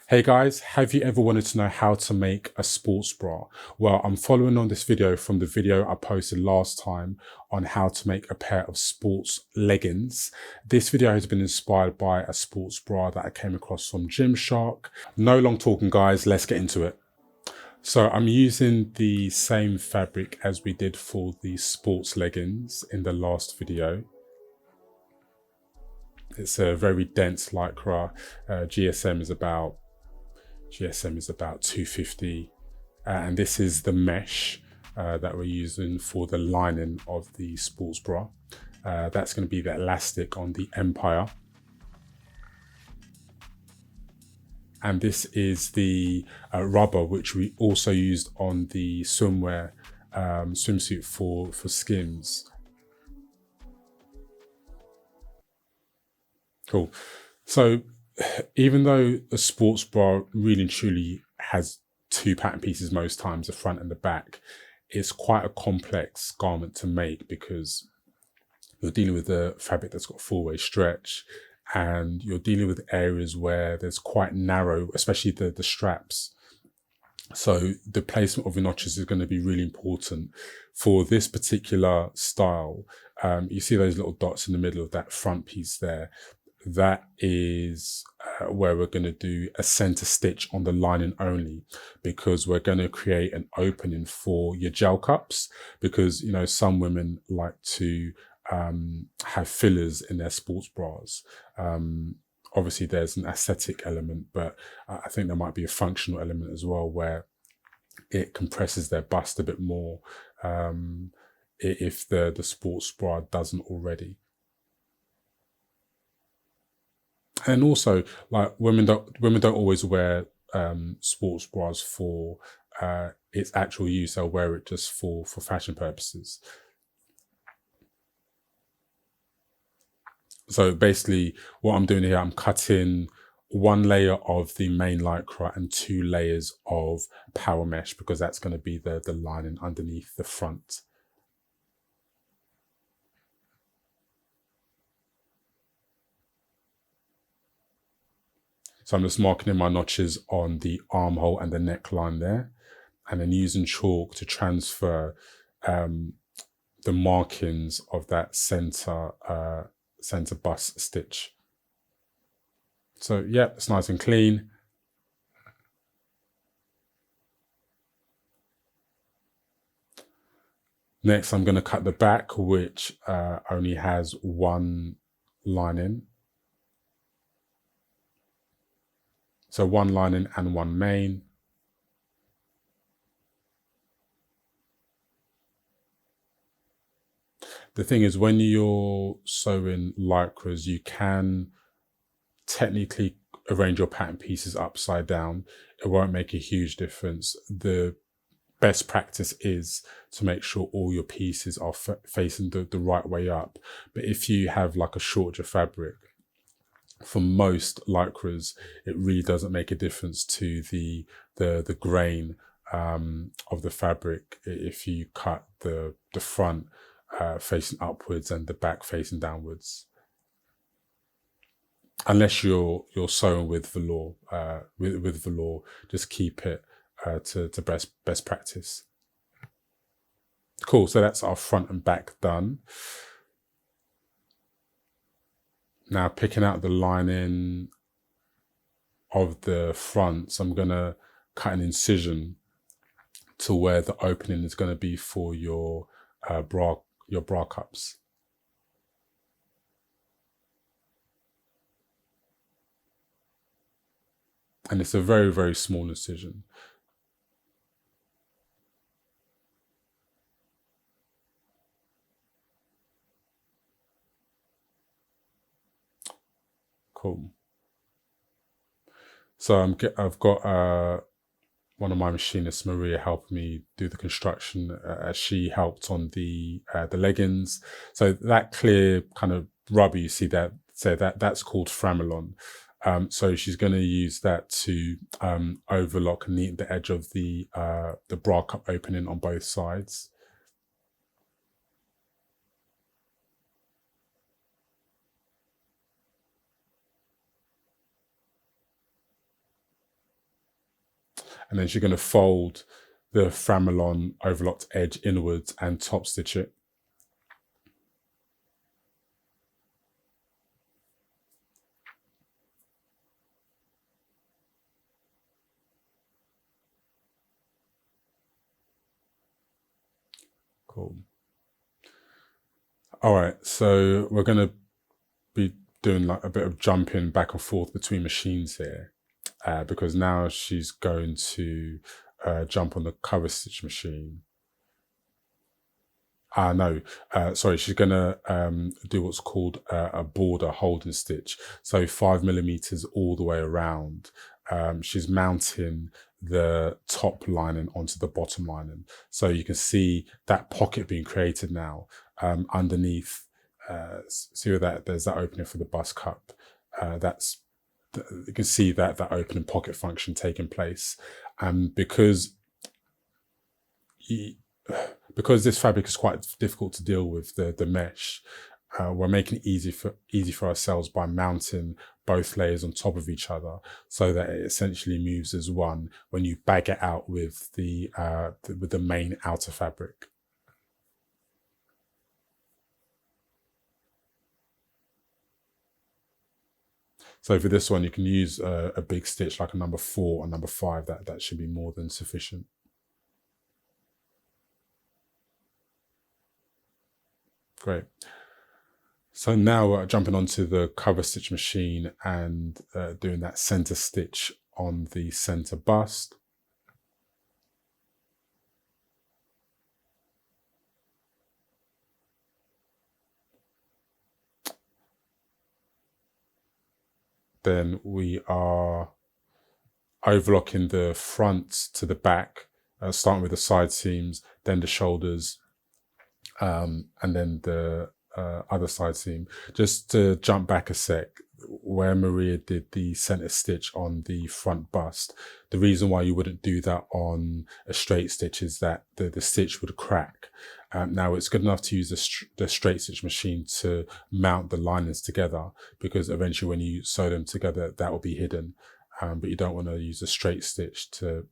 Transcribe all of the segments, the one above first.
Hey guys, have you ever wanted to know how to make a sports bra? Well, I'm following on this video from the video I posted last time on how to make a pair of sports leggings. This video has been inspired by a sports bra that I came across from Gymshark. No long talking guys, let's get into it. So I'm using the same fabric as we did for the sports leggings in the last video. It's a very dense lycra. GSM is about 250, and this is the mesh that we're using for the lining of the sports bra. That's going to be the elastic on the Empire, and this is the rubber which we also used on the swimwear swimsuit for Skims. Cool. So even though a sports bra really and truly has two pattern pieces most times, the front and the back, it's quite a complex garment to make because you're dealing with a fabric that's got four-way stretch, and you're dealing with areas where there's quite narrow, especially the straps. So the placement of your notches is going to be really important for this particular style. You see those little dots in the middle of that front piece there. That is where we're going to do a center stitch on the lining only, because we're going to create an opening for your gel cups, because, you know, some women like to have fillers in their sports bras. Obviously there's an aesthetic element, but I think there might be a functional element as well, where it compresses their bust a bit more if the sports bra doesn't already. And also, like, women don't always wear sports bras for its actual use. They'll wear it just for fashion purposes. So basically what I'm doing here, I'm cutting one layer of the main lycra and two layers of power mesh, because that's going to be the lining underneath the front. So I'm just marking in my notches on the armhole and the neckline there, and then using chalk to transfer the markings of that center bust stitch. So yeah, it's nice and clean. Next, I'm going to cut the back, which only has one lining. So one lining and one main. The thing is, when you're sewing lycras, you can technically arrange your pattern pieces upside down. It won't make a huge difference. The best practice is to make sure all your pieces are facing the right way up. But if you have like a shorter fabric, for most lycras, it really doesn't make a difference to the grain of the fabric if you cut the front facing upwards and the back facing downwards, unless you're sewing with velour. With velour, just keep it to best practice. Cool. So that's our front and back done. Now picking out the lining of the front, so I'm going to cut an incision to where the opening is going to be for your bra cups. And it's a very, very small incision. Cool. So I've got one of my machinists, Maria, helped me do the construction. She helped on the leggings. So that clear kind of rubber you see that's called Framilon. So she's going to use that to overlock and neaten the edge of the bra cup opening on both sides. And then she's going to fold the Framelon overlocked edge inwards and top stitch it. Cool. All right, so we're going to be doing like a bit of jumping back and forth between machines here, because now she's going to jump on the cover stitch machine. Sorry, she's going to do what's called a border holding stitch. So 5mm all the way around. She's mounting the top lining onto the bottom lining. So you can see that pocket being created now underneath. See where there's that opening for the bust cup. You can see that opening pocket function taking place. Because this fabric is quite difficult to deal with, the mesh, we're making it easy for ourselves by mounting both layers on top of each other, so that it essentially moves as one when you bag it out with the main outer fabric. So for this one, you can use a big stitch like a number 4 or number 5. That should be more than sufficient. Great. So now we're jumping onto the cover stitch machine and doing that center stitch on the center bust. Then we are overlocking the front to the back, starting with the side seams, then the shoulders, and then the other side seam. Just to jump back a sec, where Maria did the center stitch on the front bust, the reason why you wouldn't do that on a straight stitch is that the stitch would crack. Now it's good enough to use the straight stitch machine to mount the linings together, because eventually when you sew them together, that will be hidden. But you don't want to use a straight stitch to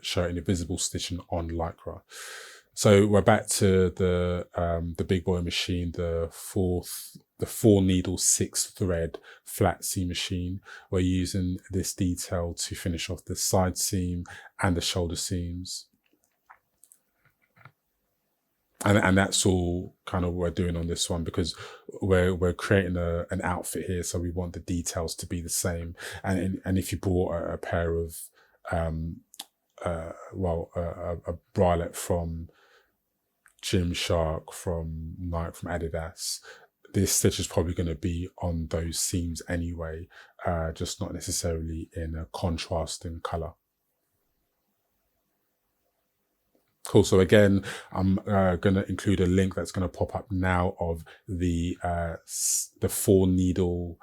show any visible stitching on Lycra. So we're back to the big boy machine, the 4 needle 6 thread flat seam machine. We're using this detail to finish off the side seam and the shoulder seams. And that's all kind of what we're doing on this one, because we're creating an outfit here, so we want the details to be the same. And if you bought a pair of a bralette from Gymshark, from Nike, from Adidas, this stitch is probably going to be on those seams anyway, just not necessarily in a contrasting color. Cool. So again, I'm going to include a link that's going to pop up now of the 4 needle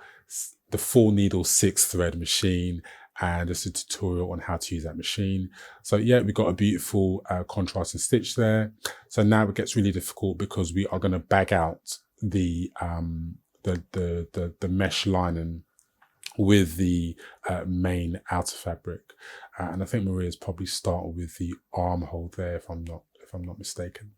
6 thread machine, and just a tutorial on how to use that machine. So yeah, we've got a beautiful contrasting stitch there. So now it gets really difficult, because we are going to bag out the mesh lining with the main outer fabric, and I think Maria's probably started with the armhole there, if I'm not mistaken.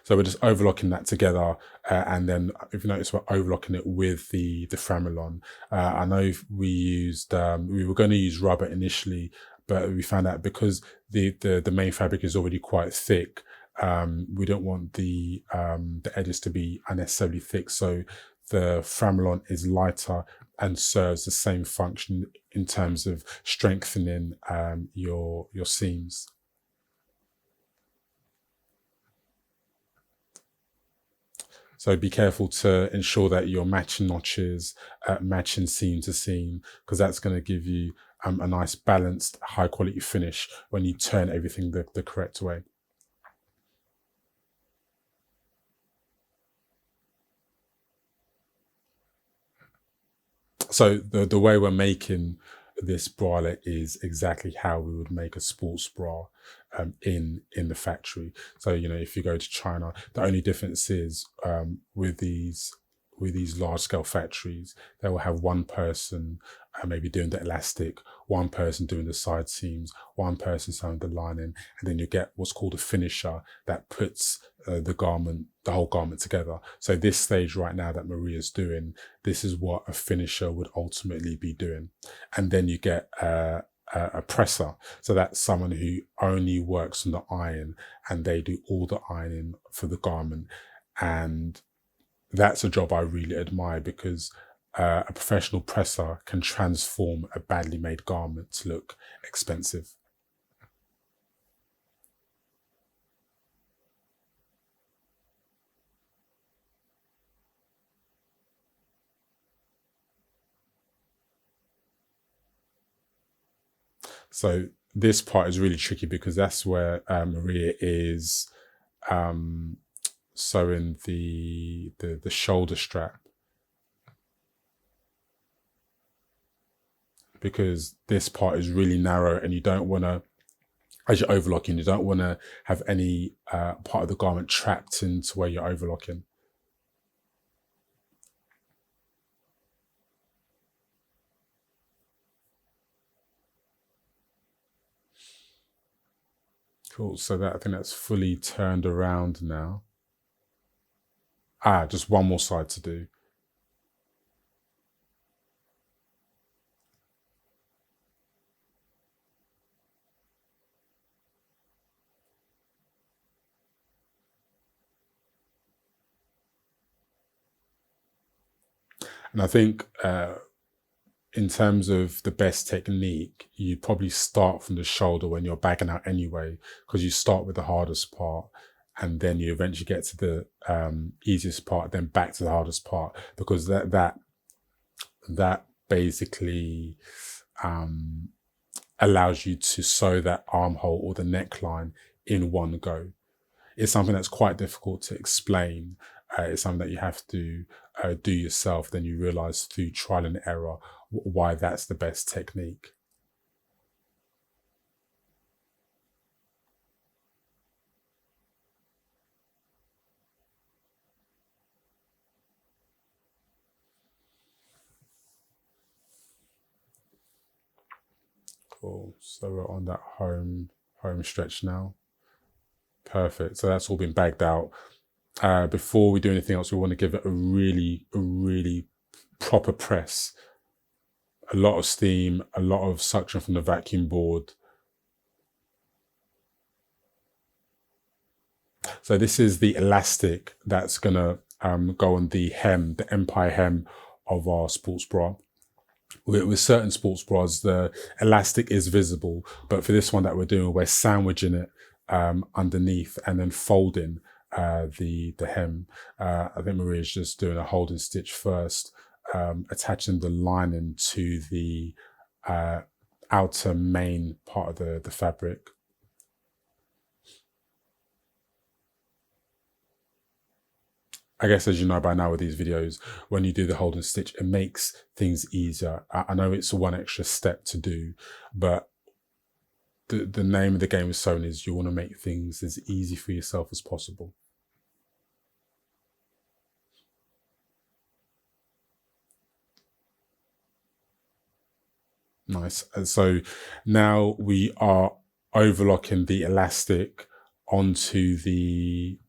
So we're just overlocking that together, and then if you notice, we're overlocking it with the Framelon. I know we were going to use rubber initially, but we found out because the main fabric is already quite thick, we don't want the edges to be unnecessarily thick. So the Framelon is lighter and serves the same function in terms of strengthening your seams. So be careful to ensure that you're matching notches, matching seam to seam, because that's going to give you a nice balanced, high quality finish when you turn everything the correct way. So the way we're making this bralette is exactly how we would make a sports bra in the factory. So, you know, if you go to China, the only difference is with with these large scale factories, they will have one person maybe doing the elastic, one person doing the side seams, one person sewing the lining, and then you get what's called a finisher that puts the whole garment together. So this stage right now that Maria's doing, this is what a finisher would ultimately be doing. And then you get a presser. So that's someone who only works on the iron, and they do all the ironing for the garment. And that's a job I really admire, because a professional presser can transform a badly made garment to look expensive. So this part is really tricky, because that's where Maria is sewing the shoulder strap, because this part is really narrow, and you don't want to, as you're overlocking, you don't want to have any part of the garment trapped into where you're overlocking. Cool. So that, I think that's fully turned around now. Just one more side to do. And I think in terms of the best technique, you probably start from the shoulder when you're bagging out anyway, because you start with the hardest part, and then you eventually get to the easiest part, then back to the hardest part, because that basically allows you to sew that armhole or the neckline in one go. It's something that's quite difficult to explain. It's something that you have to do yourself. Then you realize through trial and error why that's the best technique. Cool. So we're on that home stretch now. Perfect. So that's all been bagged out. Before we do anything else, we want to give it a really proper press. A lot of steam, a lot of suction from the vacuum board. So this is the elastic that's gonna go on the hem, the empire hem of our sports bra. With certain sports bras, the elastic is visible, but for this one that we're doing, we're sandwiching it underneath and then folding the hem. I think Maria's just doing a holding stitch first, attaching the lining to the outer main part of the fabric. I guess, as you know by now with these videos, when you do the holding stitch, it makes things easier. I know it's one extra step to do, but the name of the game with sewing is you want to make things as easy for yourself as possible. Nice. And so now we are overlocking the elastic onto the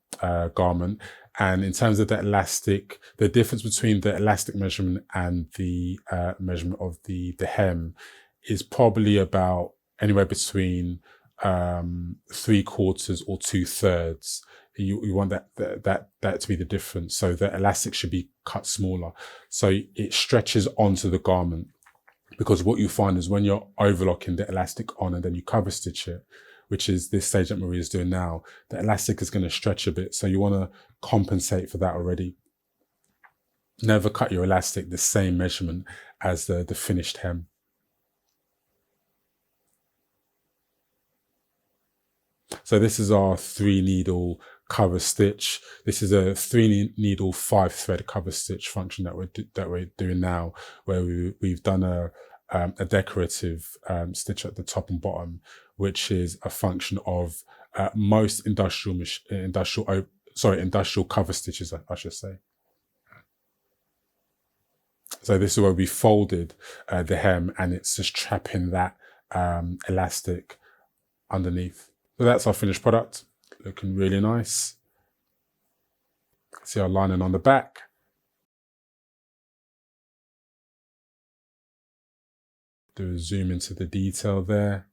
garment. And in terms of the elastic, the difference between the elastic measurement and the measurement of the hem is probably about anywhere between 3/4 or 2/3. You want that to be the difference. So the elastic should be cut smaller, so it stretches onto the garment. Because what you find is when you're overlocking the elastic on and then you cover stitch it, which is this stage that Maria's doing now, the elastic is going to stretch a bit. So you want to compensate for that already. Never cut your elastic the same measurement as the finished hem. So this is our 3-needle cover stitch. This is a 3-needle 5-thread cover stitch function that we're doing now, where we've done a decorative stitch at the top and bottom, which is a function of most industrial cover stitches, I should say. So this is where we folded the hem, and it's just trapping that elastic underneath. So that's our finished product, looking really nice. See our lining on the back. Do a zoom into the detail there.